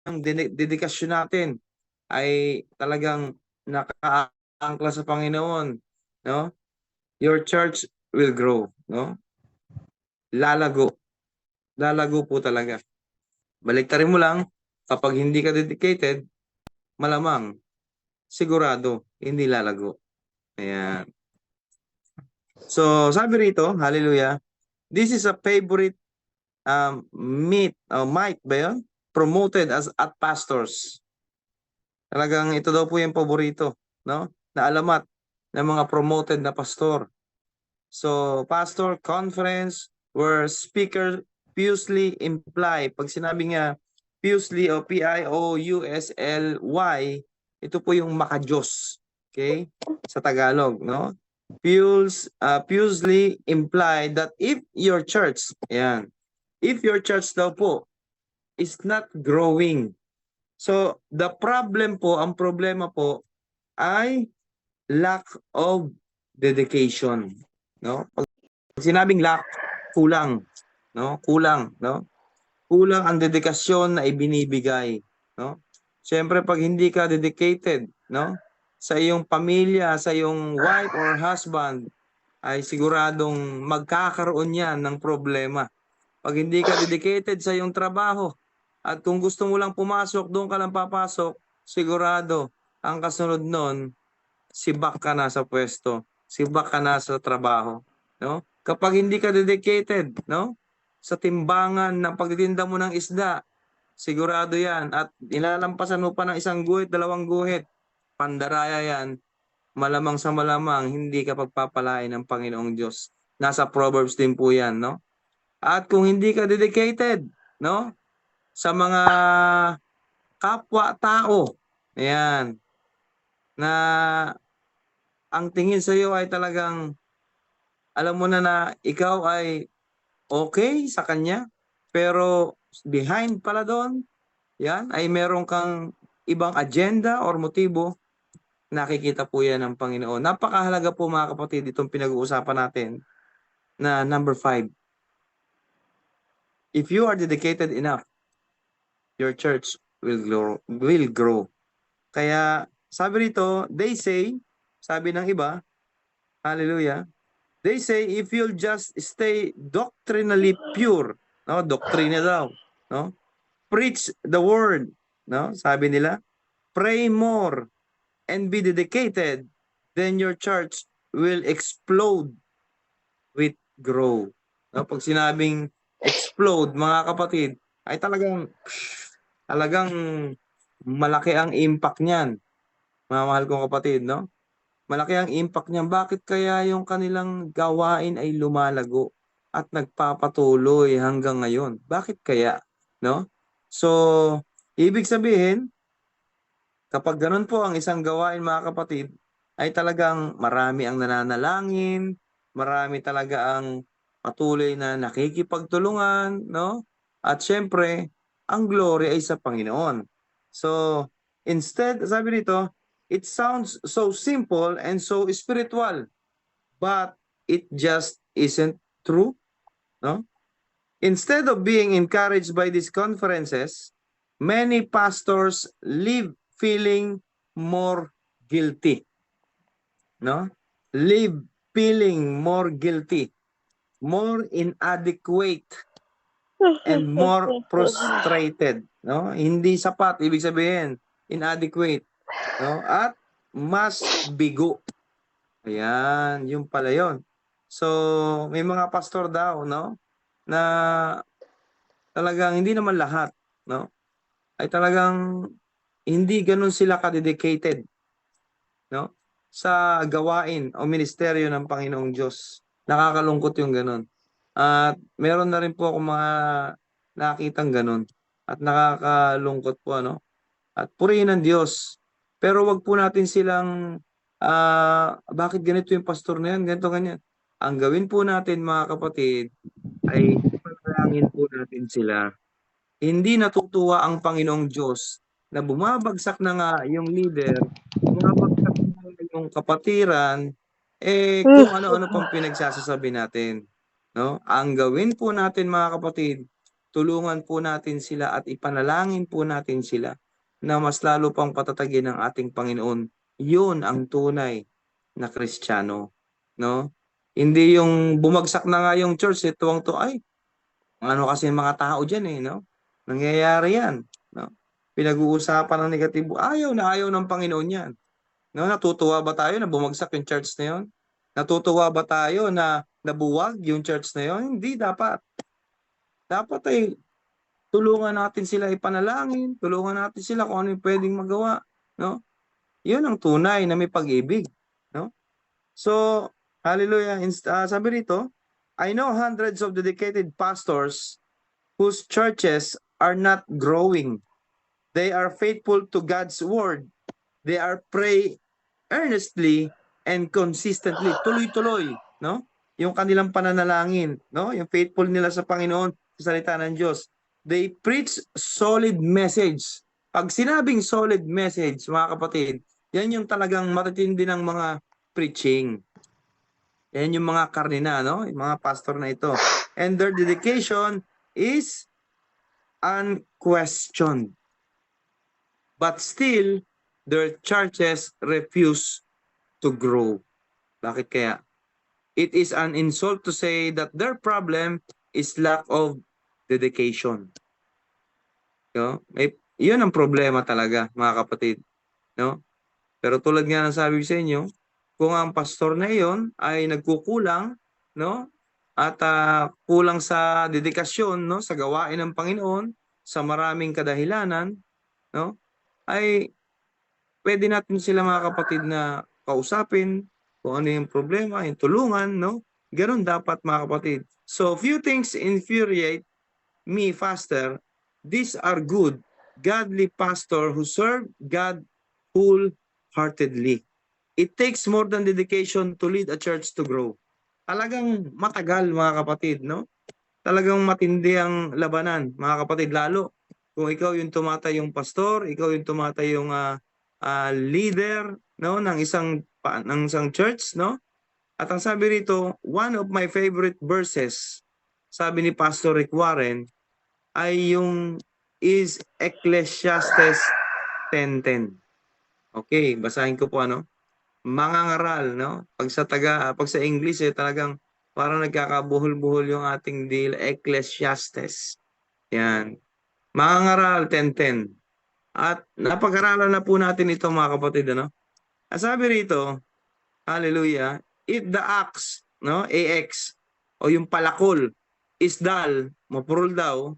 dedikasyon natin ay talagang nakaangkla sa Panginoon, no? Your church will grow, no? Lalago. Lalago po talaga. Baliktarin mo lang, kapag hindi ka dedicated, malamang, sigurado, hindi lalago. Ayan. So, sabi rito, hallelujah, this is a favorite might ba yun? Promoted as at pastors. Talagang ito daw po yung paborito, no? Na alamat ng mga promoted na pastor. So, pastor conference where speaker piously imply, pag sinabi nga piously o P-I-O-U-S-L-Y, ito po yung makajos. Okay? Sa Tagalog, no? Piously imply that if your church, ayan, if your church daw po is not growing. So, the problem po, ang problema po ay lack of dedication, no? Pag sinabing lack, kulang, no? Kulang, no? Kulang ang dedikasyon na ibinibigay, no? Siyempre pag hindi ka dedicated, no? Sa iyong pamilya, sa iyong wife or husband, ay siguradong magkakaroon yan ng problema. Pag hindi ka dedicated sa iyong trabaho, at kung gusto mo lang pumasok, doon ka lang papasok, sigurado, ang kasunod nun, sibak ka na sa pwesto, sibak ka na sa trabaho, no? Kapag hindi ka dedicated, no? Sa timbangan ng pagtitinda mo ng isda, sigurado yan, at ilalampasan mo pa ng isang guhit, dalawang guhit, pandaraya yan, malamang sa malamang, hindi ka pagpapalain ng Panginoong Diyos. Nasa Proverbs din po yan, no? At kung hindi ka dedicated, no? Sa mga kapwa-tao, ayan, na ang tingin sa iyo ay talagang alam mo na ikaw ay okay sa kanya, pero behind pala doon, yan, ay meron kang ibang agenda or motibo, nakikita po yan ng Panginoon. Napakahalaga po mga kapatid, itong pinag-uusapan natin na number 5. If you are dedicated enough, your church will grow. Kaya sabi rito, they say, sabi ng iba, hallelujah, they say if you'll just stay doctrinally pure, no, doktrina daw, no? Preach the word, no? Sabi nila, pray more and be dedicated, then your church will explode with grow. No? Pag sinabing explode, mga kapatid, ay talagang malaki ang impact niyan, mga mahal kong kapatid, no? Malaki ang impact niyan. Bakit kaya yung kanilang gawain ay lumalago at nagpapatuloy hanggang ngayon? Bakit kaya, no? So, ibig sabihin, kapag ganun po ang isang gawain mga kapatid, ay talagang marami ang nananalangin, marami talaga ang patuloy na nakikipagtulungan, no? At syempre, ang glory ay sa Panginoon. So, instead, sabi dito, it sounds so simple and so spiritual, but it just isn't true, no? Instead of being encouraged by these conferences, many pastors leave feeling more guilty, no? Leave feeling more guilty, more inadequate, and more frustrated, no? Hindi sapat, ibig sabihin, inadequate, no? At mas bigo. Ayan, yung pala yon. So, may mga pastor daw, no? Na talagang hindi naman lahat, no? Ay talagang hindi ganun sila ka-dedicated, no? Sa gawain o ministeryo ng Panginoong Diyos. Nakakalungkot yung ganun. At meron na rin po ako mga nakitang ganun. At nakakalungkot po, ano? At purihin ng Diyos. Pero wag po natin silang, bakit ganito yung pastor na yan, ganito, ganyan. Ang gawin po natin mga kapatid, ay ipanalangin po natin sila. Hindi natutuwa ang Panginoong Diyos na bumabagsak na nga yung leader, bumabagsak na nga yung kapatiran, kung ano-ano pang pinagsasasabi natin. No? Ang gawin po natin mga kapatid, tulungan po natin sila at ipanalangin po natin sila na mas lalo pang patatagin ng ating Panginoon. Yun ang tunay na Kristiyano, no? Hindi yung bumagsak na nga yung church, tuwang-to ay ano kasi mga tao diyan no? Nangyayari 'yan, no? Pinag-uusapan ng negatibo, ayaw na ayaw ng Panginoon 'yan. No, natutuwa ba tayo na bumagsak yung church na 'yon? Natutuwa ba tayo na nabuwag yung church na 'yon? Hindi dapat. Dapat ay tulungan natin sila ipanalangin, tulungan natin sila kung ano yung pwedeng magawa, no? 'Yun ang tunay na may pag-ibig, no? So, hallelujah. Sabi rito, I know hundreds of dedicated pastors whose churches are not growing. They are faithful to God's word. They are pray earnestly and consistently. Tuloy-tuloy, no? Yung kanilang pananalangin, no? Yung faithful nila sa Panginoon, sa salita ng Diyos. They preach solid message. Pag sinabing solid message, mga kapatid, yan yung talagang matitindi ng mga preaching. Yan yung mga karnina, no? Yung mga pastor na ito. And their dedication is unquestioned. But still, their churches refuse to grow. Bakit kaya? It is an insult to say that their problem is lack of dedication. No? Yun ang problema talaga, mga kapatid. No? Pero tulad nga ng sabi sa inyo, kung ang pastor na iyon ay nagkukulang, no? At kulang sa dedikasyon, no, sa gawain ng Panginoon, sa maraming kadahilanan, no? Ay pwede natin sila, mga kapatid, na kausapin kung ano yung problema, yung tulungan, no? Ganun dapat, mga kapatid. So, few things infuriate me faster. These are good, godly pastor who serve God wholeheartedly. It takes more than dedication to lead a church to grow. Talagang matagal, mga kapatid, no? Talagang matindi ang labanan, mga kapatid, lalo kung ikaw yung tumatay yung pastor, ikaw yung tumatay yung leader, no, ng isang church, no? At ang sabi rito, one of my favorite verses, sabi ni Pastor Rick Warren, ay yung is Ecclesiastes 10:10. Okay, basahin ko po ano. Mangangaral, no? Pag sa English talagang parang nagkakabuhol-buhol yung ating deal, Ecclesiastes. Yan. Mangangaral 10:10. At napag-aralan na po natin ito, mga kapatid, ano? Ang sabi rito, hallelujah, if the axe, no, AX, o yung palakol, is dull, mapurol daw,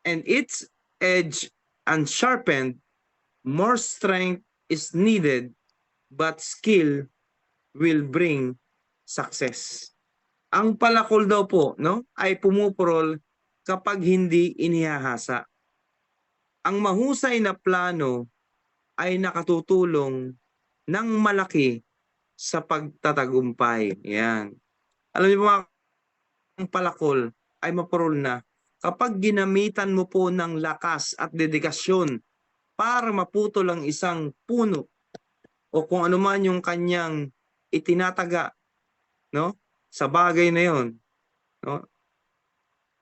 and its edge unsharpened, more strength is needed, but skill will bring success. Ang palakol daw po, no, ay pumupurol kapag hindi inihahasa. Ang mahusay na plano ay nakatutulong ng malaki sa pagtatagumpay. Yan. Alam niyo mga, ang palakol ay mapurol na kapag ginamitan mo po ng lakas at dedikasyon para maputol ang isang puno o kung ano man yung kanyang itinataga, no, sa bagay na yon, no,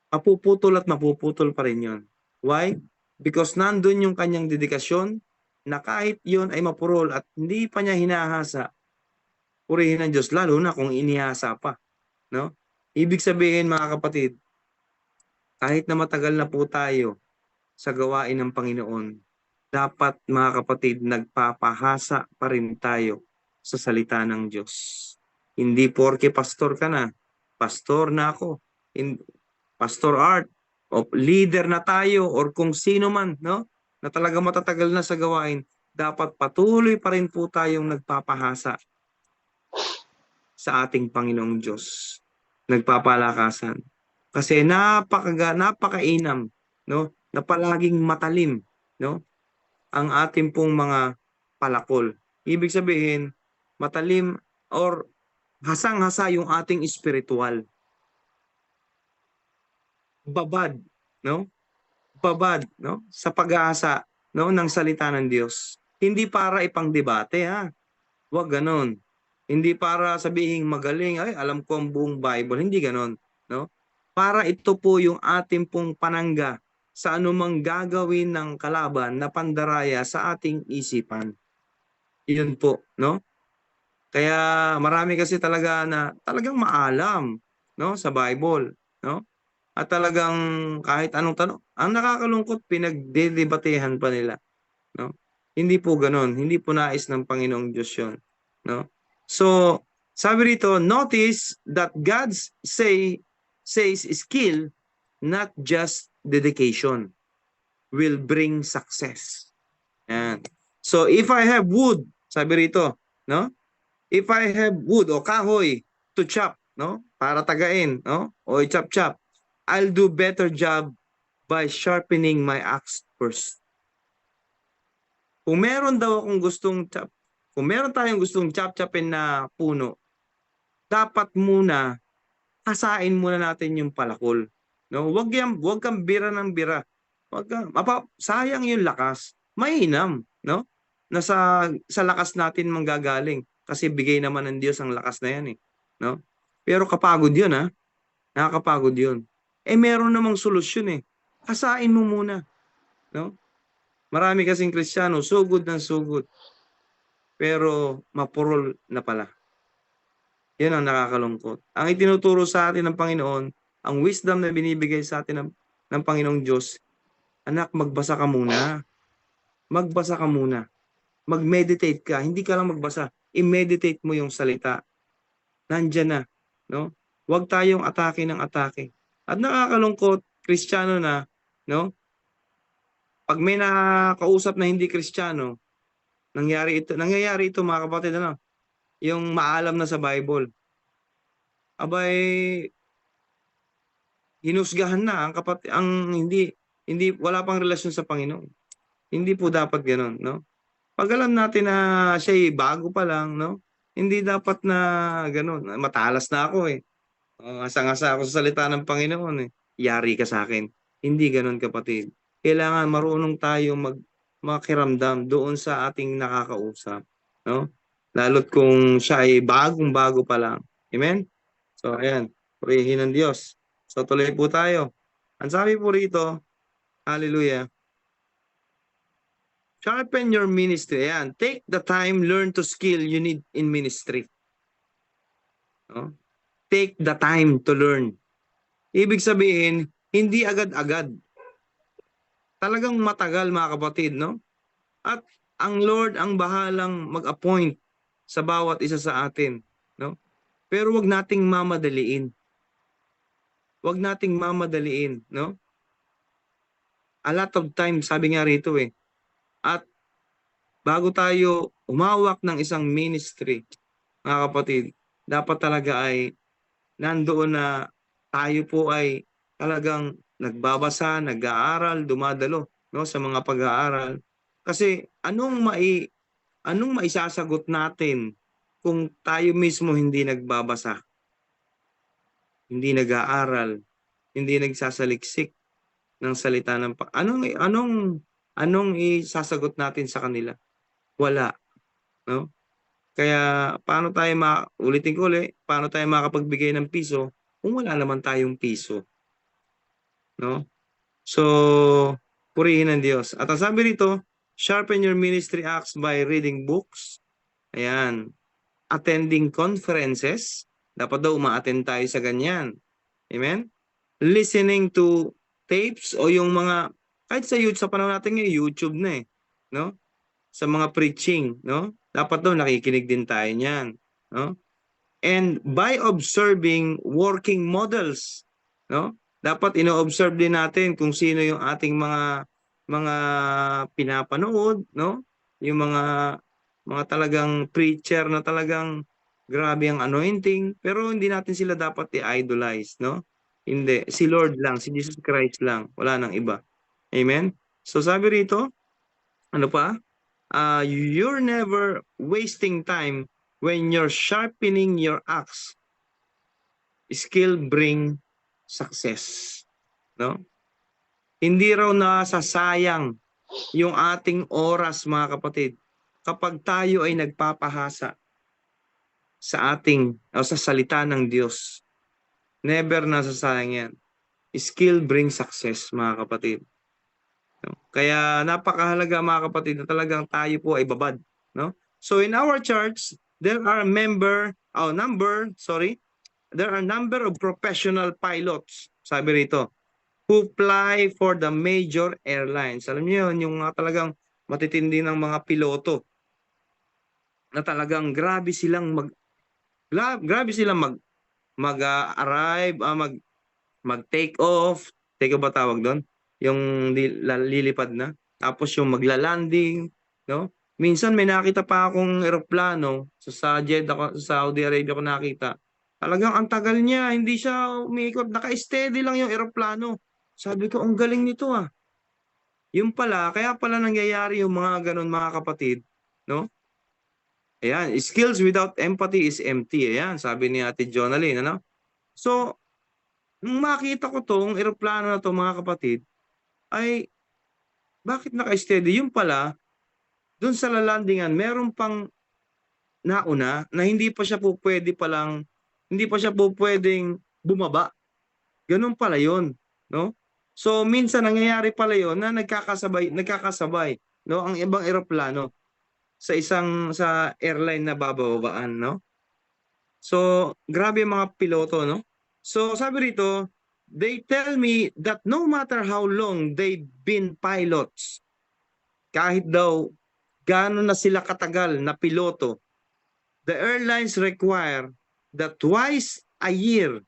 mapuputol at mapuputol pa rin yon. Why? Because nandun yung kanyang dedikasyon na kahit yon ay mapurol at hindi pa niya hinahasa, purihin ng Diyos, lalo na kung inihasa pa, no? Ibig sabihin, mga kapatid, kahit na matagal na po tayo sa gawain ng Panginoon, dapat, mga kapatid, nagpapahasa pa rin tayo sa salita ng Diyos. Hindi porke pastor ka na, pastor na ako, Pastor Art, o leader na tayo, or kung sino man, no, na talaga matatagal na sa gawain, dapat patuloy pa rin po tayong nagpapahasa sa ating Panginoong Diyos. Nagpapalakasan. Kasi napakainam, no, na palaging matalim, no, ang ating pong mga palakol. Ibig sabihin, matalim or hasang-hasa yung ating espiritual. Babad, no? Babad, no? Sa pag-aasa, no, ng salita ng Diyos. Hindi para ipang-debate, ha? Huwag ganon. Hindi para sabihin magaling, ay alam ko ang buong Bible, hindi ganon, no? para ito po yung ating pong panangga sa anumang gagawin ng kalaban na pandaraya sa ating isipan. Yun po, no? Kaya marami kasi talaga na talagang maalam, no, sa Bible, no? At talagang kahit anong tanong, ang nakakalungkot pinagdedebatehan pa nila, no? Hindi po ganoon, hindi po nais ng Panginoong Diyos 'yon, no? So, sabi rito, notice that says skill, not just dedication, will bring success. Yan. So, if I have wood, sabi rito, no? If I have wood o kahoy to chop, no? Para tagain, no? O i-chop-chop, I'll do better job by sharpening my axe first. Kung meron daw akong gustong chop, kung meron tayong gustong chop-chopin na puno, dapat muna hasain muna natin yung palakol. No? Wag kang bira ng bira. Sayang yung lakas. Mainam, no? Sa lakas natin manggagaling kasi bigay naman ng Diyos ang lakas na yan eh, no? Pero kapagod 'yun ha. Nakakapagod 'yun. Eh meron namang solusyon eh. Hasain mo muna, no? Marami kasing Kristiyano sugod ng sugod pero mapurol na pala. Yan ang nakakalungkot. Ang itinuturo sa atin ng Panginoon, ang wisdom na binibigay sa atin ng Panginoong Diyos, anak, magbasa ka muna. Magbasa ka muna. Mag-meditate ka. Hindi ka lang magbasa. I-meditate mo yung salita. Nandyan na. No? Huwag tayong atake ng atake. At nakakalungkot, Kristiyano na, no? Pag may nakakausap na hindi Kristiyano, nangyayari ito mga kapatid, ano? Yung maalam na sa Bible. Abay, hinusgahan na ang hindi wala pang relasyon sa Panginoon. Hindi po dapat ganoon, no? Pag alam natin na siya bago pa lang, no? Hindi dapat na ganoon. Matalas na ako eh. Asa-asa ako sa salita ng Panginoon eh. Yari ka sa akin. Hindi ganoon, kapatid. Kailangan marunong tayo makiramdam doon sa ating nakakausap, no? Lalo't kung siya ay bagong-bago pa lang. Amen? So, ayan. Purihin ng Diyos. So, tuloy po tayo. Ang sabi po rito, hallelujah, sharpen your ministry. Ayan. Take the time, learn to skill you need in ministry. No? Take the time to learn. Ibig sabihin, hindi agad-agad. Talagang matagal, mga kapatid, no? At ang Lord ang bahalang mag-appoint sa bawat isa sa atin, no? Pero wag nating mamadaliin. Wag nating mamadaliin, no? A lot of time, sabi nga rito eh. At bago tayo umawak ng isang ministry, mga kapatid, dapat talaga ay nandoon na tayo po ay talagang nagbabasa, nag-aaral, dumadalo, no, sa mga pag-aaral. Kasi anong maisasagot natin kung tayo mismo hindi nagbabasa, hindi nag-aaral, hindi nagsasaliksik ng salita ng anong isasagot natin sa kanila? Wala, no? Kaya ulitin ko ulit, paano tayo makapagbigay ng piso kung wala naman tayong piso, no? So, purihin ng Diyos. At ang sabi rito, sharpen your ministry acts by reading books. Ayan. Attending conferences. Dapat daw uma-attend tayo sa ganyan. Amen? Listening to tapes o yung mga, kahit sa panahon natin ngayon, YouTube na eh. No? Sa mga preaching, no? Dapat daw nakikinig din tayo niyan, no? And by observing working models, no? Dapat ino-observe din natin kung sino yung ating mga pinapanood, no? Yung mga talagang preacher na talagang grabe ang anointing, pero hindi natin sila dapat i-idolize, no? Hindi, si Lord lang, si Jesus Christ lang, wala nang iba. Amen? So sabi rito, ano pa? You're never wasting time when you're sharpening your axe. Skill bring success, no? Hindi raw nasasayang yung ating oras, mga kapatid, kapag tayo ay nagpapahasa sa sa salita ng Diyos. Never nasasayang yan. Skill brings success, mga kapatid. No? Kaya napakahalaga, mga kapatid, na talagang tayo po ay babad. No? So in our church, there are there are number of professional pilots, sabi rito, who fly for the major airlines. Alam niyo yun, yung talagang matitindi ng mga piloto na talagang grabe silang mag-arrive, mag-take off, take off ba tawag doon? Yung lilipad na. Tapos yung magla-landing, no? Minsan may nakita pa akong eroplano sa Jeddah, sa Saudi Arabia ko nakita. Talagang ang tagal niya, hindi siya umiikot, naka-steady lang yung eroplano. Sabi ko, ang galing nito ah. Yung pala, kaya pala nangyayari yung mga ganun, mga kapatid, no? Ayan, skills without empathy is empty. Ayan, sabi ni Ate Jonalyn, ano? So, nung makita ko tong eroplano na to, mga kapatid, ay bakit naka-steady? Yung pala, dun sa lalandingan, meron pang nauna na hindi pa siya po pwedeng bumaba. Ganun pala yun, no? So, minsan nangyayari pala yun na nagkakasabay, no? Ang ibang eroplano sa airline na bababaan, no? So, grabe yung mga piloto, no? So, sabi rito, they tell me that no matter how long they've been pilots, kahit daw gaano na sila katagal na piloto, the airlines require that twice a year,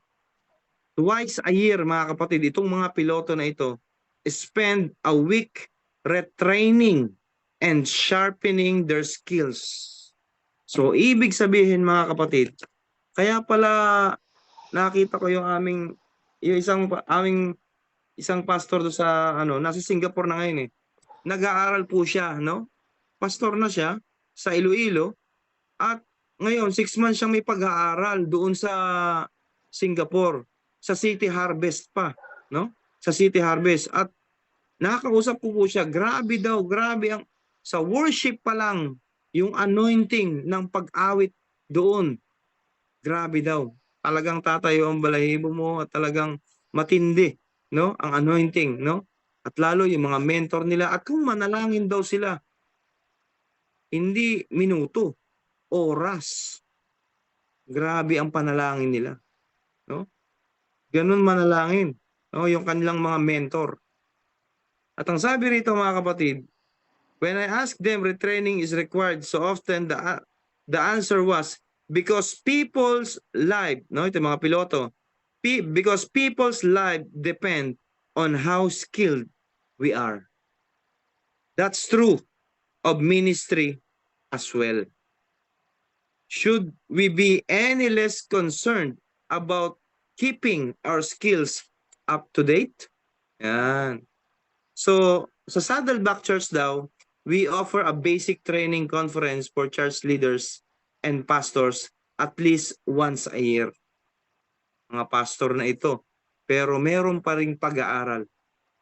mga kapatid, itong mga piloto na ito, spend a week retraining and sharpening their skills. So, ibig sabihin, mga kapatid, kaya pala nakita ko yung isang pastor do sa nasa Singapore na ngayon eh. Nag-aaral po siya, no? Pastor na siya sa Iloilo at ngayon 6 months siyang may pag-aaral doon sa Singapore, sa City Harvest pa, no? Sa City Harvest at nakakausap ko po siya, grabe ang sa worship pa lang yung anointing ng pag-awit doon. Grabe daw. Talagang tatayo ang balahibo mo at talagang matindi, no? Ang anointing, no? At lalo yung mga mentor nila at kung manalangin daw sila, hindi minuto, oras. Grabe ang panalangin nila, no? Ganun manalangin, no? Yung kanilang mga mentor. At ang sabi rito, mga kapatid, when I asked them retraining is required so often, the answer was because people's life, no? Ito mga piloto, because people's life depend on how skilled we are. That's true of ministry as well. Should we be any less concerned about keeping our skills up to date? Yan. So, sa Saddleback Church daw, we offer a basic training conference for church leaders and pastors at least once a year. Mga pastor na ito. Pero meron pa ring pag-aaral,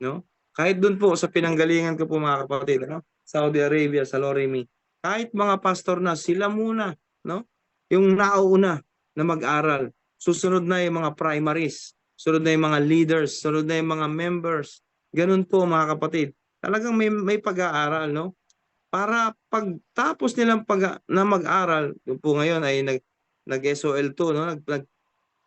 no? Kahit doon po sa pinanggalingan ko po, mga kapatid, no? Saudi Arabia, sa Lorimi. Kahit mga pastor na, sila muna, no? Yung nauuna na mag-aral. Susunod na yung mga primaries, sunod na yung mga leaders, sunod na yung mga members. Ganun po, mga kapatid. Talagang may pag-aaral, no? Para pagtapos nilang na mag-aral, yung po ngayon ay nag-SOL2, no?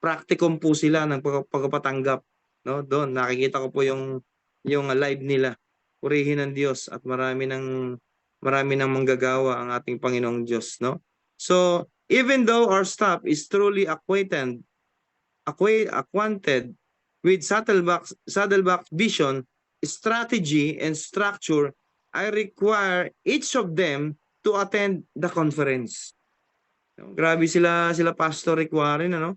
Practicum po sila ng pagpapatanggap, no? Doon nakikita ko po yung live nila. Purihin ng Diyos at marami ng manggagawa ang ating Panginoong Diyos, no? So, even though our staff is truly acquainted with Saddleback vision, strategy, and structure, I require each of them to attend the conference. No? Grabe sila pastor requiring, ano?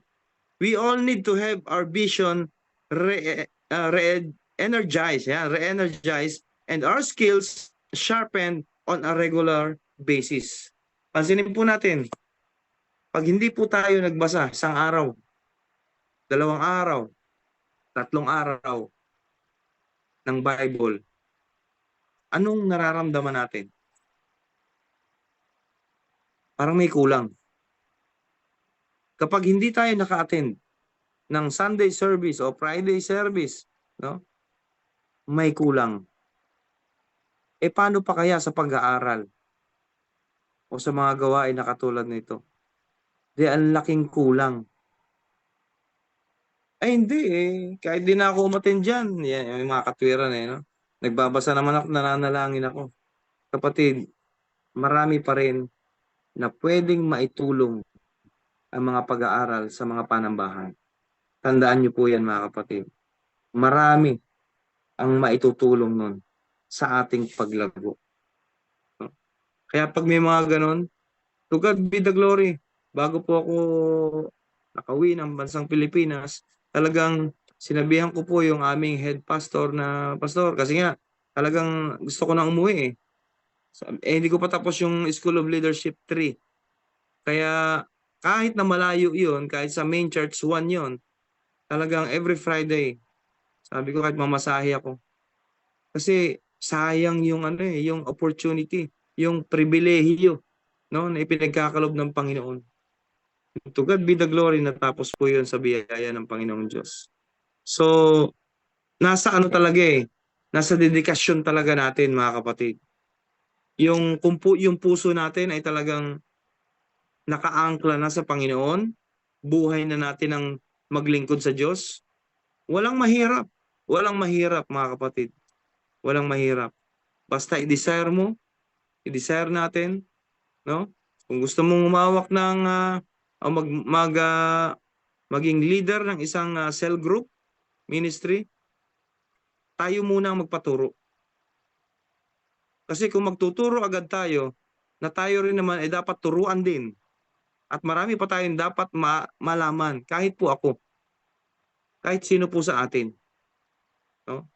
We all need to have our vision re-energized, and our skills sharpened on a regular basis. Pansinin po natin, pag hindi po tayo nagbasa isang araw, 2 araw, 3 araw ng Bible, anong nararamdaman natin? Parang may kulang. Kapag hindi tayo naka-attend ng Sunday service o Friday service no? May kulang. Paano pa kaya sa pag-aaral o sa mga gawain na katulad nito? Di ang laking kulang. Ay hindi kahit di na ako umattend diyan, yan yung mga katwiran no. Nagbabasa naman ako, nananalangin ako. Kapatid, marami pa rin na pwedeng maitulong ang mga pag-aaral sa mga panambahan. Tandaan niyo po yan mga kapatid. Marami ang maitutulong nun sa ating paglago. Kaya pag may mga ganon, to God be the glory. Bago po ako nakauwi ng bansang Pilipinas, talagang sinabihan ko po yung aming head pastor na, pastor, kasi nga talagang gusto ko na umuwi hindi ko pa tapos yung School of Leadership 3. Kaya kahit na malayo yun, kahit sa main church 1 yun, talagang every Friday, sabi ko kahit mamasahe ako. Kasi sayang yung yung opportunity, yung pribilehiyo, no, na ipinagkakalob ng Panginoon. To God be the glory, natapos po yun sa biyaya ng Panginoong Diyos. So, nasa talaga nasa dedikasyon talaga natin mga kapatid. Yung puso natin ay talagang nakaangkla na sa Panginoon, buhay na natin ang maglingkod sa Diyos. Walang mahirap. Walang mahirap mga kapatid. Walang mahirap. Basta i-desire mo, i-desire natin, no? Kung gusto mong umawak ng o maging leader ng isang cell group ministry, tayo muna ang magpaturo. Kasi kung magtuturo agad tayo, na tayo rin naman ay dapat turuan din. At marami pa tayong dapat malaman, kahit po ako. Kahit sino po sa atin. No?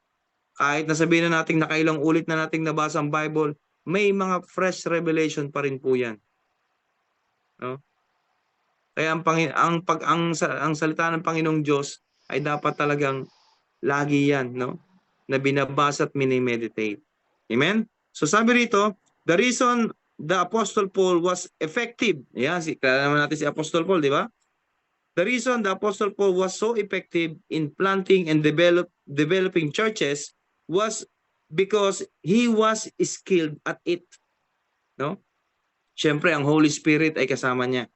Kahit nasabihin na natin nakailang ulit na nating nabasa ang Bible, may mga fresh revelation pa rin po yan. No? Kaya ang salita ng Panginoong Diyos ay dapat talagang lagi yan, no? Na binabasa at minimeditate. Amen? So sabi rito, the reason the Apostle Paul was effective. Yan, kaya naman natin si Apostle Paul, di ba? The reason the Apostle Paul was so effective in planting and developing churches was because he was skilled at it. No? Siyempre, ang Holy Spirit ay kasama niya.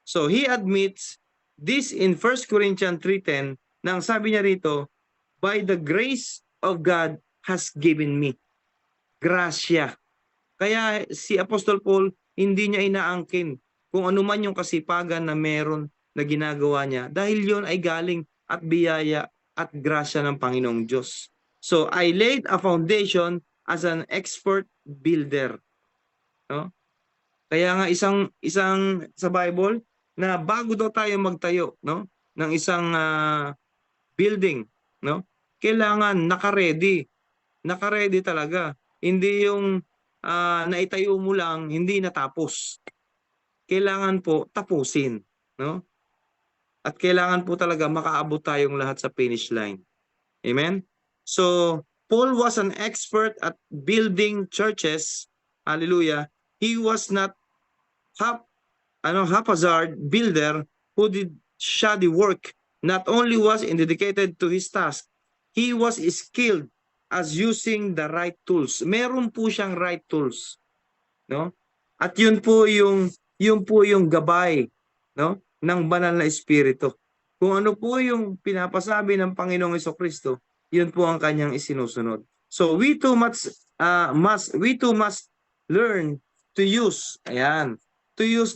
So he admits this in 1 Corinthians 3:10 nang sabi niya rito, by the grace of God has given me. Grasya. Kaya si Apostol Paul, hindi niya inaangkin kung ano man yung kasipagan na meron na ginagawa niya dahil yon ay galing at biyaya at grasya ng Panginoong Diyos. So I laid a foundation as an expert builder. No? Kaya nga isang sa Bible na bago daw tayo magtayo, no, ng isang building, no, kailangan naka-ready. Naka-ready talaga. Hindi yung naitayo mo lang, hindi natapos. Kailangan po tapusin, no? At kailangan po talaga makaabot tayong lahat sa finish line. Amen? So, Paul was an expert at building churches. Hallelujah. He was not haphazard builder who did shoddy work. Not only was he dedicated to his task, he was skilled as using the right tools. Meron po siyang right tools, no? At yun po yung gabay, no, ng banal na espiritu. Kung ano po yung pinapasabi ng Panginoong Jesucristo, yun po ang kanyang isinusunod. So we too must learn to use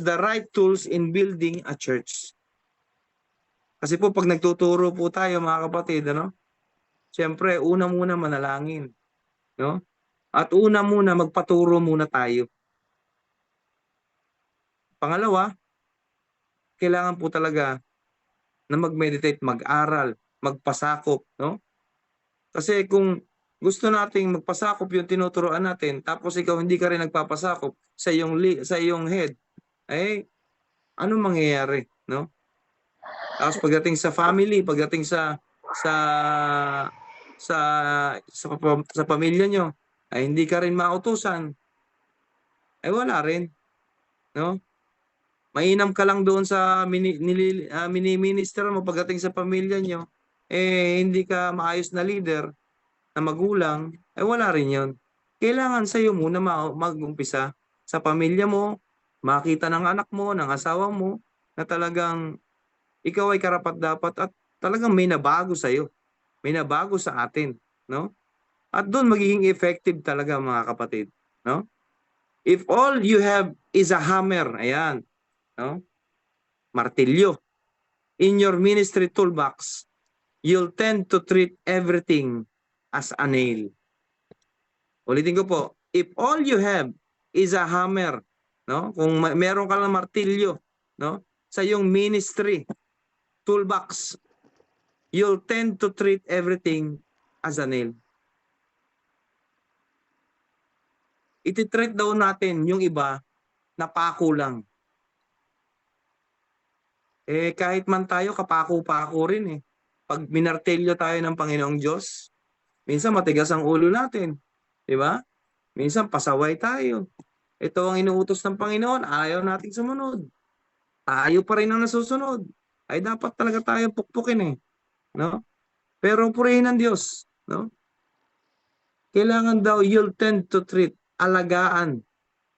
the right tools in building a church. Kasi po pag nagtuturo po tayo mga kapatid, siyempre una muna manalangin, no? At una muna magpaturo muna tayo. Pangalawa, kailangan po talaga na mag-meditate, mag-aral, magpasakop, no? Kasi kung gusto nating magpasakop yung tinuturuan natin, tapos ikaw hindi ka rin nagpapasakop sa iyong head, anong mangyayari, no? Tapos pagdating sa family, pagdating sa pamilya nyo, ay hindi ka rin mautusan, ay wala rin, no? Mainam ka lang doon sa mini-minister mo pagdating sa pamilya nyo, hindi ka maayos na leader, na magulang, wala rin yun. Kailangan sa'yo muna mag-umpisa sa pamilya mo, makita ng anak mo, ng asawa mo, na talagang ikaw ay karapat-dapat at talagang may nabago sa'yo. May nabago sa atin, no? At doon magiging effective talaga mga kapatid, no? If all you have is a hammer, ayan, no? Martilyo, in your ministry toolbox, you'll tend to treat everything as a nail. Ulitin ko po, if all you have is a hammer, no? Kung meron ka lang martilyo, no? Sa iyong ministry toolbox, you'll tend to treat everything as a nail. Iti-treat daw natin yung iba na pako lang. Kahit man tayo, kapako-pako rin eh. Pag minartelyo tayo ng Panginoong Diyos, minsan matigas ang ulo natin. Di ba? Minsan pasaway tayo. Ito ang inuutos ng Panginoon, ayaw nating sumunod. Tayo pa rin ang nasusunod. Ay dapat talaga tayo pukpukin eh. No? Pero purihin ng Diyos. No? Kailangan daw you'll tend to treat, alagaan,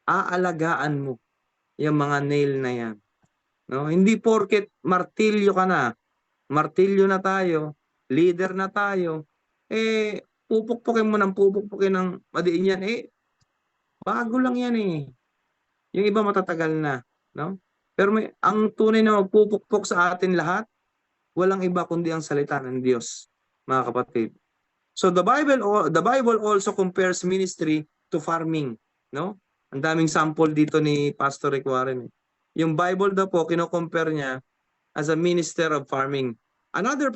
aalagaan mo yung mga nail na yan. No? Hindi porket martilyo ka na, martilyo na tayo, leader na tayo, pupukpukin mo ng pupukpukin ng madiin yan, bago lang yan eh. Yung iba matatagal na, no? Pero ang tunay na magpupukpok sa atin lahat, walang iba kundi ang salita ng Diyos, mga kapatid. So the Bible also compares ministry to farming, no? Ang daming sample dito ni Pastor Rick Warren. Yung Bible daw po kino-compare niya as a minister of farming. Another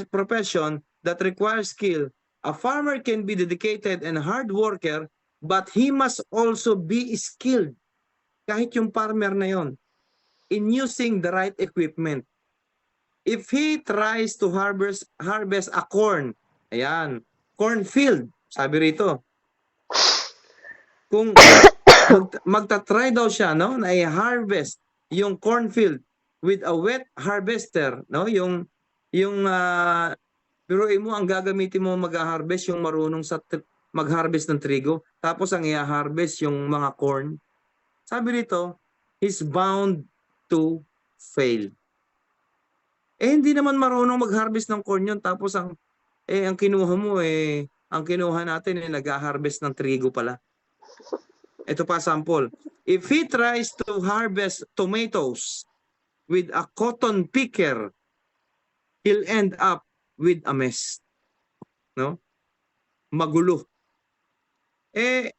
profession that requires skill. A farmer can be dedicated and hard worker, but he must also be skilled. Kahit yung farmer na yon, in using the right equipment. If he tries to harvest a corn, ayan, cornfield, sabi rito. Kung magta-try daw siya, no, na i-harvest yung cornfield with a wet harvester, no, yung biruin mo ang gagamitin mo mag-harvest yung marunong sa mag-harvest ng trigo, tapos ang i-harvest yung mga corn. Sabi rito, he's bound to fail. Hindi naman marunong mag-harvest ng corn yun, tapos ang kinuha mo ang kinuha natin nag-harvest ng trigo pala. Ito pa sample. If he tries to harvest tomatoes with a cotton picker, he'll end up with a mess. No? Magulo.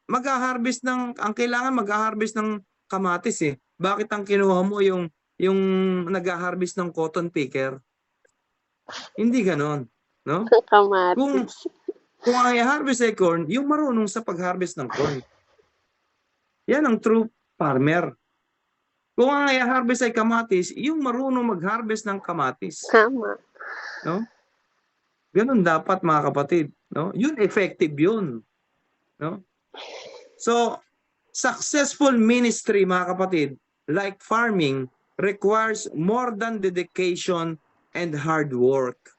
Mag-harvest ang kailangan mag-harvest ng kamatis eh. Bakit ang kinuha mo yung nag-harvest ng cotton picker? Hindi ganon, no? Kamatis. Kung ang i-harvest ay corn, yung marunong sa pag-harvest ng corn. Yan ang true farmer. Kung ang i-harvest ay kamatis, yung marunong mag-harvest ng kamatis. Tama. No? Ganun dapat mga kapatid, no? Yun effective yun, no? So, successful ministry mga kapatid, like farming, requires more than dedication and hard work.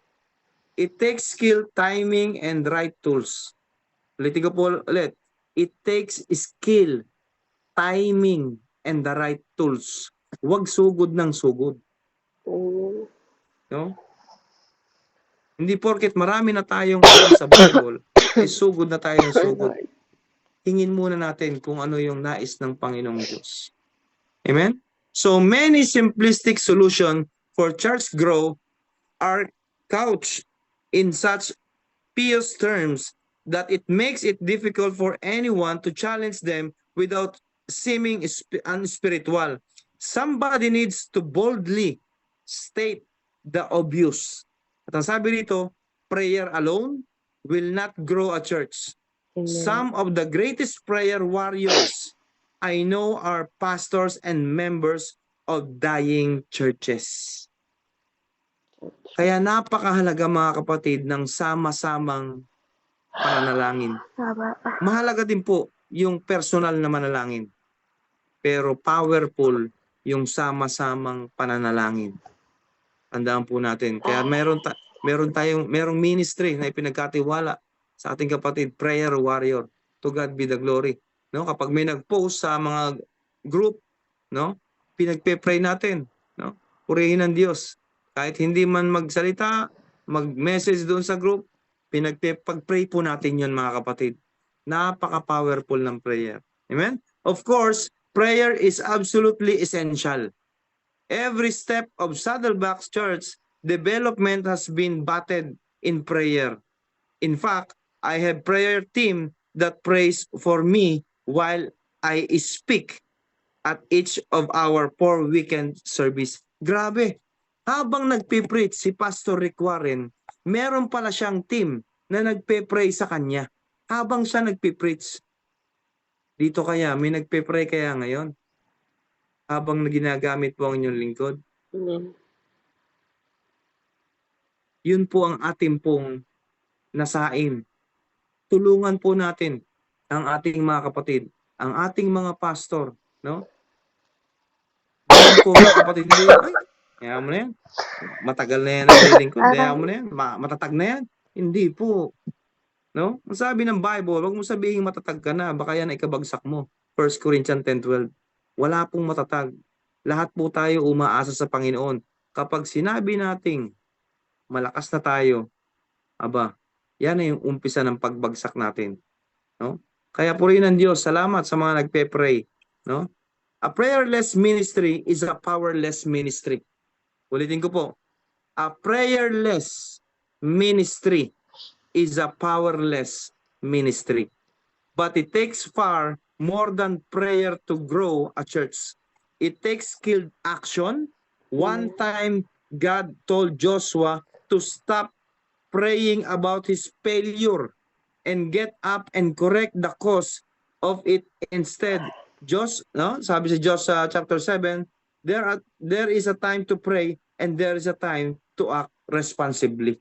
It takes skill, timing, and right tools. Ulitin ko po ulit. It takes skill, timing, and the right tools. Huwag sugod ng sugod. No? Hindi porket marami na tayong alam sa Bible, sugod na tayo ng sugod. Tingin muna natin kung ano yung nais ng Panginoong Diyos. Amen? So many simplistic solutions for church growth are couched in such pious terms that it makes it difficult for anyone to challenge them without seeming unspiritual. Somebody needs to boldly state the obvious. At ang sabi rito, prayer alone will not grow a church. Amen. Some of the greatest prayer warriors I know are pastors and members of dying churches. Kaya napakahalaga mga kapatid ng sama-samang pananalangin. Mahalaga din po yung personal na manalangin. Pero powerful yung sama-samang pananalangin. Tandaan po natin. Kaya merong ministry na ipinagkatiwala sa ating kapatid, prayer warrior. To God be the glory. No, kapag may nag-post sa mga group, no, pinagpe-pray natin, no? Purihin ng Diyos. Kahit hindi man magsalita, mag-message doon sa group, pag-pray po natin 'yon, mga kapatid. Napaka-powerful ng prayer. Amen? Of course, prayer is absolutely essential. Every step of Saddleback Church development has been bathed in prayer. In fact, I have prayer team that prays for me while I speak at each of our 4 weekend service. Grabe! Habang nagpipreach si Pastor Rick Warren, meron pala siyang team na nagpe-pray sa kanya. Habang siya nagpipreach. Dito kaya, may nagpe-pray kaya ngayon? Habang ginagamit po ang inyong lingkod? Amen. Yun po ang ating pong nasain. Tulungan po natin ang ating mga kapatid, ang ating mga pastor, no? Ganun po, mga kapatid, hindi, ay, kaya mo na yan. Matagal na yan ang nililingkod, kaya mo na yan, matatag na yan. Hindi po. No? Ang sabi ng Bible, wag mo sabihin matatag ka na, baka yan ay kabagsak mo. 1 Corinthians 10:12. Wala pong matatag. Lahat po tayo umaasa sa Panginoon. Kapag sinabi nating malakas na tayo, aba, yan ay yung umpisa ng pagbagsak natin. No? Kaya purihin ng Diyos, salamat sa mga nagpe-pray. No? A prayerless ministry is a powerless ministry. Ulitin ko po. A prayerless ministry is a powerless ministry. But it takes far more than prayer to grow a church. It takes skilled action. One time, God told Joshua to stop praying about his failure and get up and correct the cause of it instead. Sabi sa Joshua chapter 7, there is a time to pray and there is a time to act responsibly.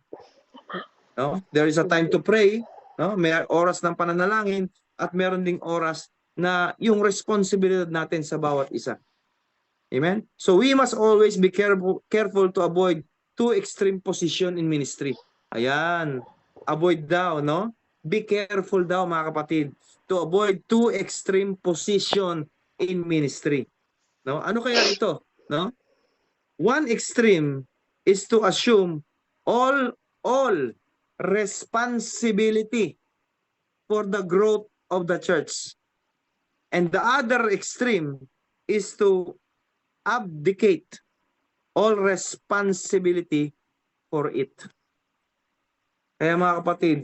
No? There is a time to pray, no? May oras ng pananalangin at meron ding oras na yung responsibilidad natin sa bawat isa. Amen? So we must always be careful to avoid too extreme position in ministry. Ayan. Avoid daw, no? Be careful daw, mga kapatid, to avoid too extreme position in ministry. No? Ano kaya ito, no? One extreme is to assume all responsibility for the growth of the church. And the other extreme is to abdicate all responsibility for it. Kaya mga kapatid,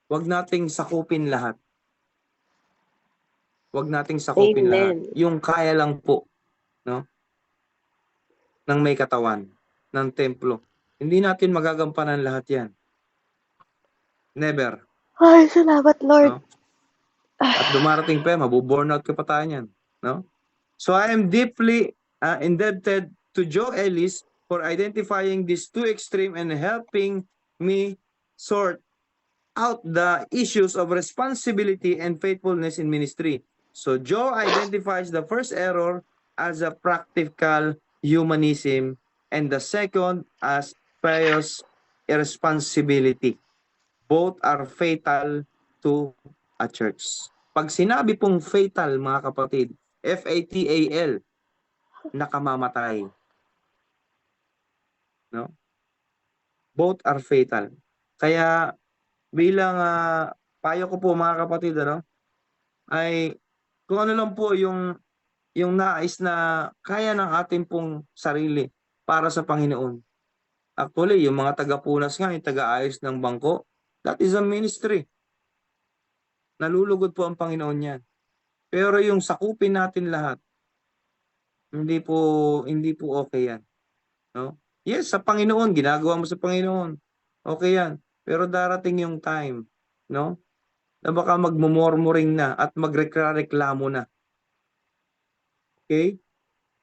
wag nating sakupin lahat. Wag nating sakupin lahat. Yung kaya lang po, no? Ng may katawan, ng templo. Hindi natin magagampanan lahat yan. Never. Ay, salamat, Lord. No? At dumarating pa, mabuburnout ka pa tayo niyan. No? So I am deeply indebted to Joe Ellis for identifying these two extremes and helping me sort out the issues of responsibility and faithfulness in ministry. So Joe identifies the first error as a practical humanism and the second as pious irresponsibility. Both are fatal to a church. Pag sinabi pong fatal, mga kapatid, F-A-T-A-L, nakamamatay. No? Both are fatal. Kaya bilang payo ko po, mga kapatid, ano, ay kung ano lang po yung nais na kaya ng ating pong sarili para sa Panginoon. Actually, yung mga taga-punas nga, yung taga-ayos ng bangko, that is a ministry. Nalulugod po ang Panginoon yan. Pero yung sakupin natin lahat, hindi po okay yan. No? Yes, sa Panginoon, ginagawa mo sa Panginoon. Okay yan. Pero darating yung time, no? Na baka magmumurmuring na at magreklamo na. Okay?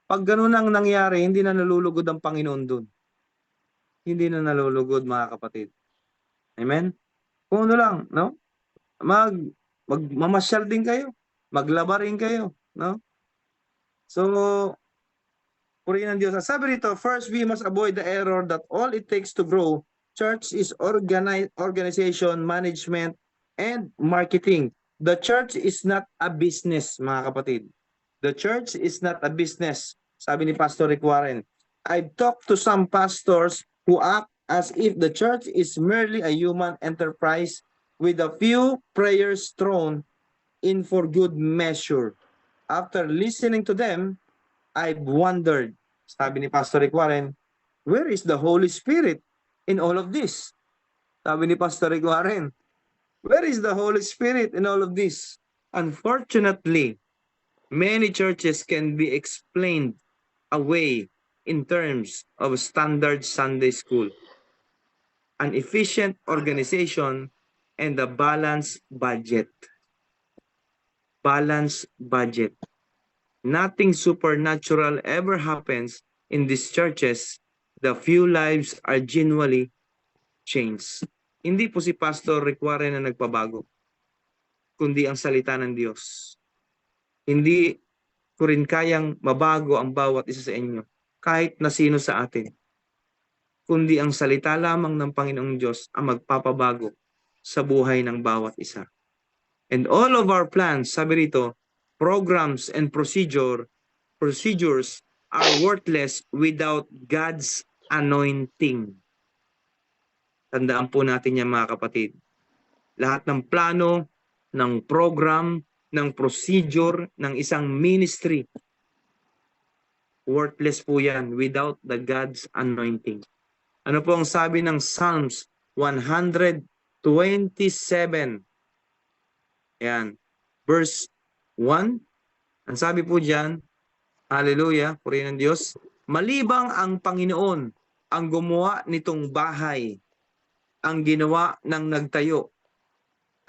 Pag ganun ang nangyari, hindi na nalulugod ang Panginoon dun. Hindi na nalulugod, mga kapatid. Amen? Kung ano lang, no? Magmamasyal din kayo. Maglaba rin kayo, no? So, purihin ng Diyos. Sabi rito, first, we must avoid the error that all it takes to grow Church is organization, management, and marketing. The church is not a business, mga kapatid. The church is not a business, sabi ni Pastor Rick Warren. I've talked to some pastors who act as if the church is merely a human enterprise with a few prayers thrown in for good measure. After listening to them, I've wondered, sabi ni Pastor Rick Warren, where is the Holy Spirit in all of this? Sabi ni Pastor Rick Warren, where is the Holy Spirit in all of this? Unfortunately, many churches can be explained away in terms of standard Sunday school, an efficient organization, and a balanced budget. Balanced budget. Nothing supernatural ever happens in these churches. The few lives are genuinely changed. Hindi po si Pastor Rick Warren na nagpabago, kundi ang salita ng Diyos. Hindi ko rin kayang mabago ang bawat isa sa inyo, kahit na sino sa atin, kundi ang salita lamang ng Panginoong Diyos ang magpapabago sa buhay ng bawat isa. And all of our plans, sabi rito, programs and procedures are worthless without God's anointing. Tandaan po natin yan, mga kapatid. Lahat ng plano, ng program, ng procedure, ng isang ministry, worthless po yan without the God's anointing. Ano po ang sabi ng Psalms 127? Yan. Verse 1. Ang sabi po dyan, hallelujah, purihin ng Diyos, malibang ang Panginoon ang gumawa nitong bahay, ang ginawa ng nagtayo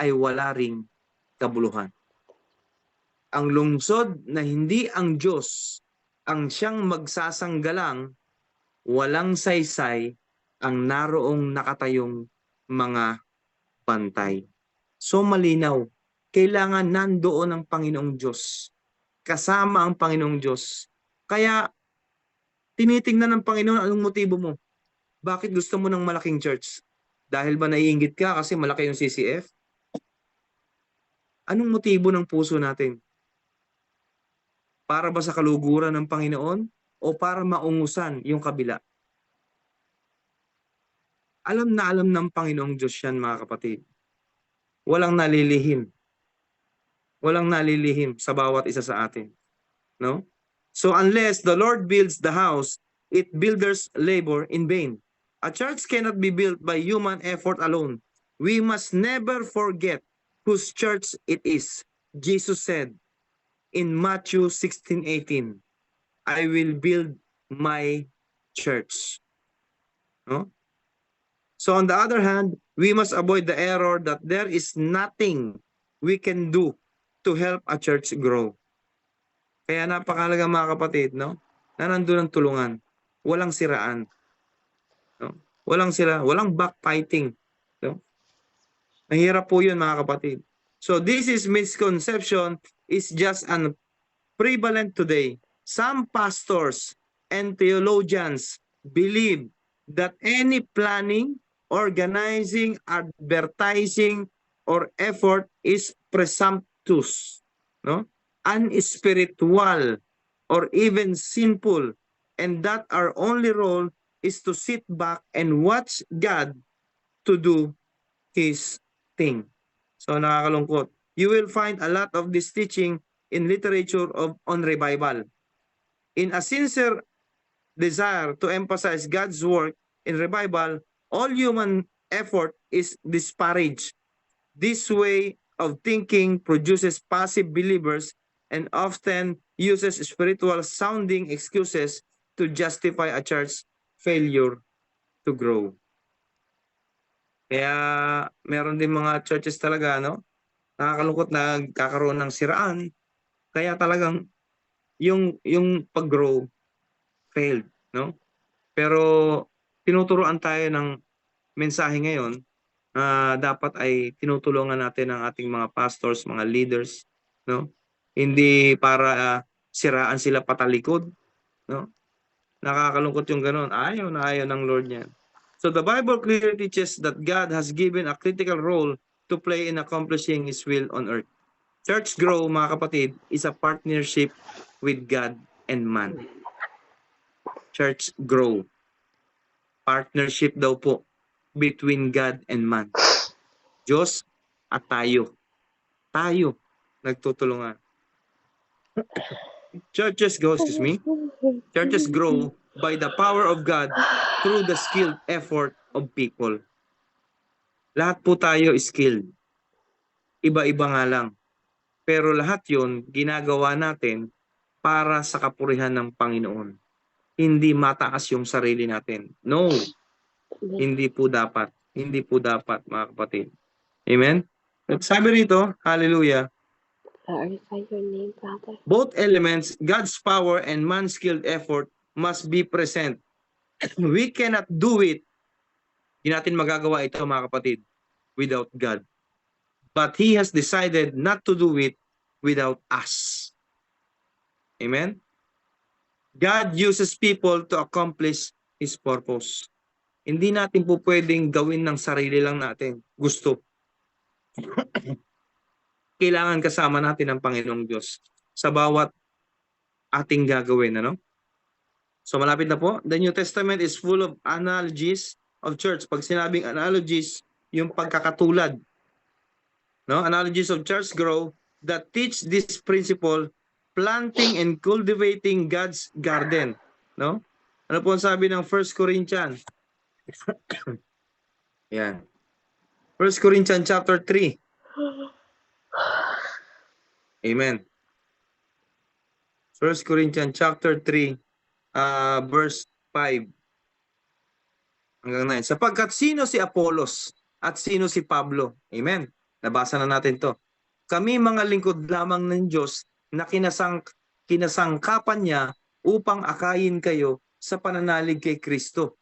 ay wala ring kabuluhan. Ang lungsod na hindi ang Diyos ang siyang magsasanggalang, walang saysay ang naroong nakatayong mga bantay. So malinaw, kailangan nandoon ang Panginoong Diyos. Kasama ang Panginoong Diyos. Kaya tinitingnan ng Panginoon anong motibo mo. Bakit gusto mo ng malaking church? Dahil ba naiinggit ka kasi malaki yung CCF? Anong motibo ng puso natin? Para ba sa kaluguran ng Panginoon o para maungusan yung kabila? Alam na alam ng Panginoong Diyos yan, mga kapatid. Walang nalilihim. Walang nalilihim sa bawat isa sa atin. No? So unless the Lord builds the house, its builders labor in vain. A church cannot be built by human effort alone. We must never forget whose church it is. Jesus said in Matthew 16:18, I will build my church. No? So on the other hand, we must avoid the error that there is nothing we can do to help a church grow. Kaya napakahalaga, mga kapatid, no? Na nandun ang tulungan. Walang siraan. No? Walang backfighting. No? Mahirap po yun, mga kapatid. So this is misconception is just an prevalent today. Some pastors and theologians believe that any planning, organizing, advertising, or effort is presumptuous, no? Unspiritual, or even sinful, and that our only role is to sit back and watch God to do His thing. So nakakalungkot. You will find a lot of this teaching in literature on revival. In a sincere desire to emphasize God's work in revival, all human effort is disparaged. This way of thinking produces passive believers and often uses spiritual sounding excuses to justify a church failure to grow. Kaya meron din mga churches talaga, no? Nakakalungkot na nagkakaroon ng siraan. Kaya talagang yung pag-grow failed, no? Pero tinuturuan tayo ng mensahe ngayon na dapat ay tinutulungan natin ang ating mga pastors, mga leaders, no? Hindi para siraan sila patalikod, no? Nakakalungkot yung ganoon. Ayaw na ayaw ng Lord niyan. So the Bible clearly teaches that God has given a critical role to play in accomplishing His will on earth. Church Grow, mga kapatid, is a partnership with God and man. Church Grow. Partnership daw po between God and man. Diyos at tayo. Tayo nagtutulungan. Churches grow by the power of God through the skilled effort of people. Lahat po tayo skilled. Iba-iba nga lang. Pero lahat yon ginagawa natin para sa kapurihan ng Panginoon. Hindi mataas yung sarili natin. No, hindi po dapat. Hindi po dapat, mga kapatid. Amen? At sabi rito, hallelujah, Glorify your name, Father. both elements, God's power and man's skilled effort, must be present. We cannot do it. Hindi natin magagawa ito, mga kapatid, without God. But He has decided not to do it without us. Amen? God uses people to accomplish His purpose. Hindi natin po pwedeng gawin ng sarili lang natin. Gusto. Kailangan kasama natin ang Panginoong Diyos sa bawat ating gagawin. Ano? So malapit na po. The New Testament is full of analogies of church. Pag sinabing analogies, yung pagkakatulad. No? Analogies of church grow that teach this principle, planting and cultivating God's garden. No? Ano po ang sabi ng 1 Corinthians? Yan. 1 Corinthians chapter 3. Amen. 1 Corinthians chapter 3, verse 5 hanggang 9. Sapagkat sino si Apolos at sino si Pablo? Amen. Nabasa na natin to. Kami mga lingkod lamang ng Diyos na kinasangkapan niya upang akayin kayo sa pananalig kay Kristo.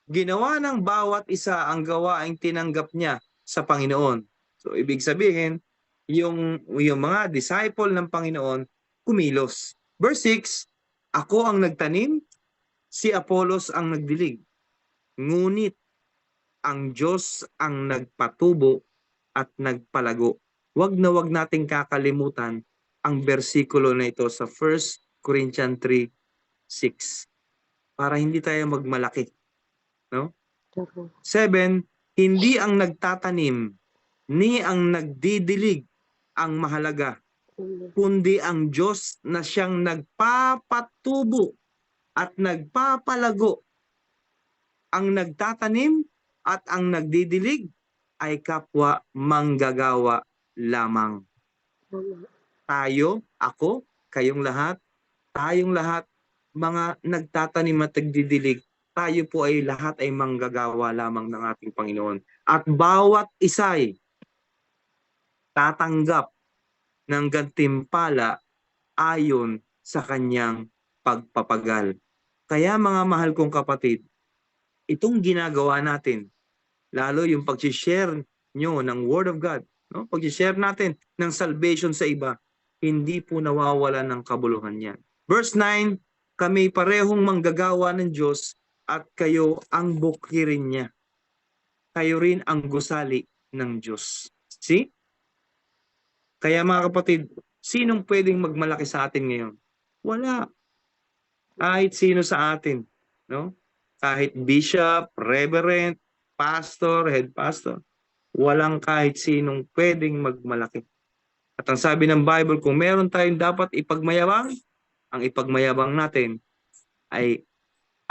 Ginawa ng bawat isa ang gawaing tinanggap niya sa Panginoon. So ibig sabihin, yung mga disciple ng Panginoon kumilos. Verse 6, ako ang nagtanim, si Apolos ang nagdilig. Ngunit ang Diyos ang nagpatubo at nagpalago. Wag na wag nating kakalimutan ang bersikulo na ito sa 1 Corinthians 3:6 para hindi tayo magmalaki. No? 7, hindi ang nagtatanim ni ang nagdidilig ang mahalaga, kundi ang Diyos na siyang nagpapatubo at nagpapalago. Ang nagtatanim at ang nagdidilig ay kapwa manggagawa lamang. Tayo, ako, kayong lahat, tayong lahat, mga nagtatanim at nagdidilig, tayo po ay lahat ay manggagawa lamang ng ating Panginoon. At bawat isa'y tatanggap ng gantimpala ayon sa kanyang pagpapagal. Kaya mga mahal kong kapatid, itong ginagawa natin, lalo yung pag-share nyo ng Word of God, no? Pag-share natin ng salvation sa iba, hindi po nawawala ng kabuluhan yan. Verse 9, kami parehong manggagawa ng Diyos at kayo ang bukirin niya. Kayo rin ang gusali ng Diyos. See? Kaya mga kapatid, sinong pwedeng magmalaki sa atin ngayon? Wala. Kahit sino sa atin. No? Kahit bishop, reverend, pastor, head pastor. Walang kahit sinong pwedeng magmalaki. At ang sabi ng Bible, kung meron tayong dapat ipagmayabang, ang ipagmayabang natin ay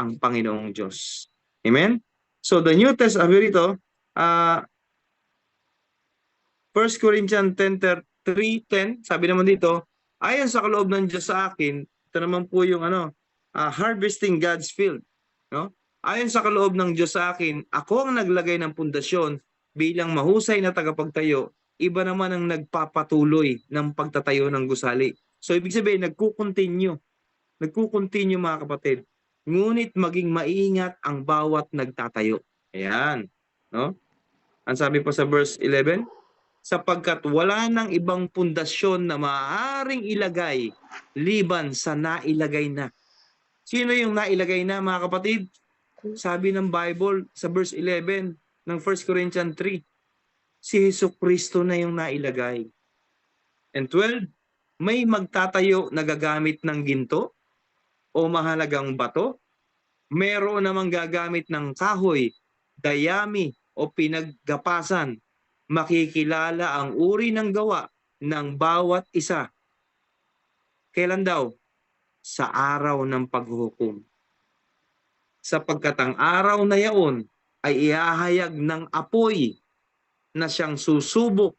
ang Panginoong Diyos. Amen? So the New Testament rito, 1 Corinthians 3:10, sabi naman dito, ayon sa kaloob ng Diyos sa akin, ito naman po yung harvesting God's field. No? Ayon sa kaloob ng Diyos sa akin, ako ang naglagay ng pundasyon bilang mahusay na tagapagtayo, iba naman ang nagpapatuloy ng pagtatayo ng gusali. So ibig sabihin, nagkukontinue mga kapatid. Ngunit maging maingat ang bawat nagtatayo. Ayan. No? Ang sabi po sa verse 11, sapagkat wala nang ibang pundasyon na maaaring ilagay liban sa nailagay na. Sino yung nailagay na mga kapatid? sabi ng Bible sa verse 11 ng 1 Corinthians 3, si Jesucristo na yung nailagay. And 12, may magtatayo na gagamit ng ginto o mahalagang bato, meron namang gagamit ng kahoy, dayami o pinaggapasan. Makikilala ang uri ng gawa ng bawat isa. Kailan daw? Sa araw ng paghuhukom. Sapagkat ang araw na yaon ay ihahayag ng apoy na siyang susubok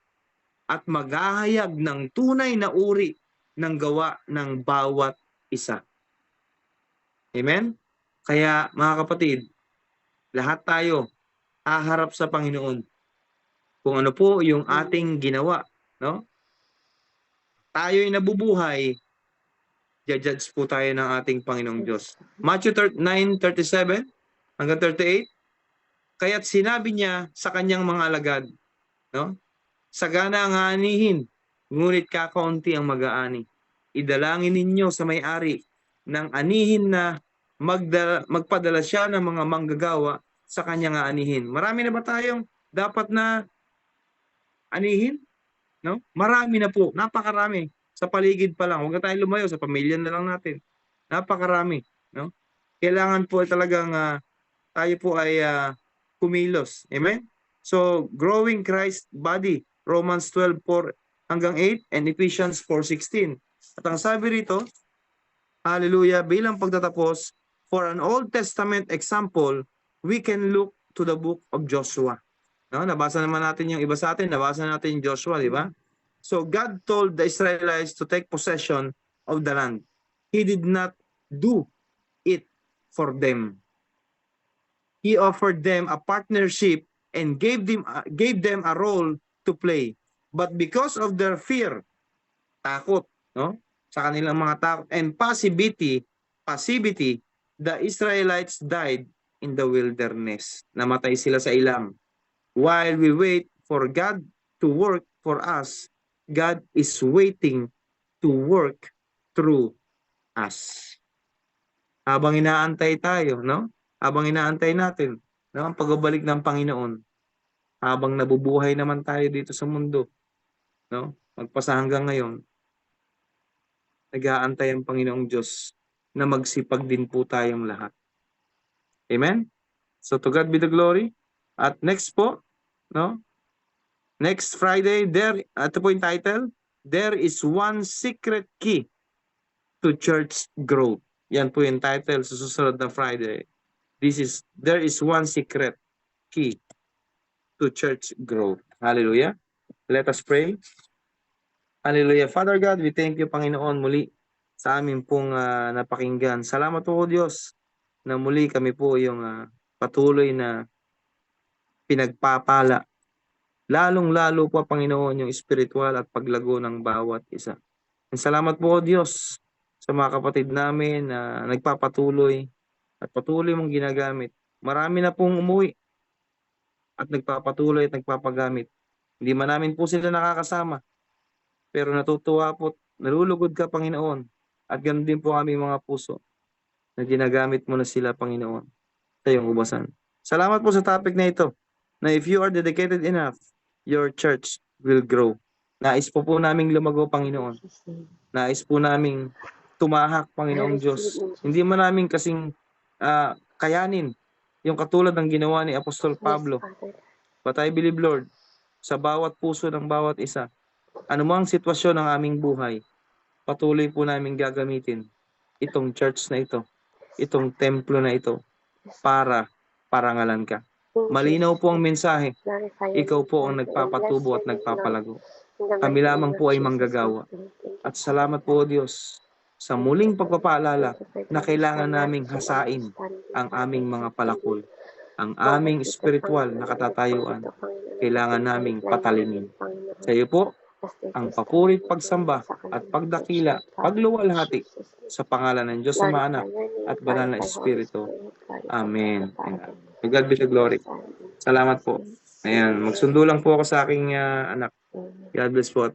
at maghahayag ng tunay na uri ng gawa ng bawat isa. Amen? Kaya mga kapatid, lahat tayo haharap sa Panginoon kung ano po yung ating ginawa, no? Tayo'y nabubuhay, judge po tayo ng ating Panginoong Diyos. Matthew 9:37 hanggang 38, kaya't sinabi niya sa kanyang mga alagad, no? Sagana ang aanihin, ngunit kakaunti ang mag-aani. Idalangin ninyo sa may-ari ng anihin na magpadala siya ng mga manggagawa sa kanyang aanihin. Marami na ba tayong dapat na anihin? No? Marami na po, napakarami. Sa paligid pa lang, huwag na tayong lumayo, sa pamilya na lang natin. Napakarami. No? Kailangan po talagang tayo po ay kumilos. Amen? So, growing Christ body, Romans 12:4 hanggang 8 and Ephesians 4:16. At ang sabi rito, hallelujah, bilang pagtatapos, for an Old Testament example, we can look to the book of Joshua. No, nabasa naman natin yung iba sa atin, nabasa natin yung Joshua, di ba? So God told the Israelites to take possession of the land. He did not do it for them. He offered them a partnership and gave them a role to play. But because of their fear, takot, no? Sa kanilang mga takot and passivity, the Israelites died in the wilderness. Namatay sila sa ilang. While we wait for God to work for us, God is waiting to work through us. Habang inaantay tayo, no? Habang inaantay natin, no, ang pagbabalik ng Panginoon, habang nabubuhay naman tayo dito sa mundo, no? Magpasa hanggang ngayon, nag-aantay ang Panginoong Diyos na magsipag din po tayong lahat. Amen? So to God be the glory. At next po, no? Next Friday, ito po yung title, There is one secret key to church growth. Yan po yung title sa susunod na Friday. There is one secret key to church growth. Hallelujah. Let us pray. Hallelujah. Father God, we thank you, Panginoon, muli sa amin pong napakinggan. Salamat po, Diyos, na muli kami po yung patuloy na pinagpapala. Lalong-lalo po, Panginoon, yung spiritual at paglago ng bawat isa. And salamat po, Diyos, sa mga kapatid namin na nagpapatuloy at patuloy mong ginagamit. Marami na pong umuwi at nagpapatuloy at nagpapagamit. Hindi man namin po sila nakakasama, pero natutuwa po, nalulugod ka, Panginoon, at ganoon din po aming mga puso na ginagamit mo na sila, Panginoon, sa iyong ubasan. Salamat po sa topic na ito, na if you are dedicated enough, your church will grow. Nais po naming lumago, Panginoon. Nais po naming tumahak, Panginoong Diyos. Hindi man namin kasing kayanin yung katulad ng ginawa ni Apostol Pablo. But I believe, Lord, sa bawat puso ng bawat isa, anumang sitwasyon ng aming buhay, patuloy po namin gagamitin itong church na ito, itong templo na ito, para parangalan ka. Malinaw po ang mensahe. Ikaw po ang nagpapatubo at nagpapalago. Kami lamang po ay manggagawa. At salamat po, Diyos, sa muling pagpapaalala na kailangan naming hasain ang aming mga palakol. Ang aming spiritual na katatayuan, kailangan naming patalingin. Sa iyo po, ang papurit, pagsamba at pagdakila, pagluwalhati sa pangalan ng Diyos na Anak at Banal na Espiritu. Amen. To God be the glory. Salamat po. Ayan, magsundo lang po ako sa aking anak. God bless po.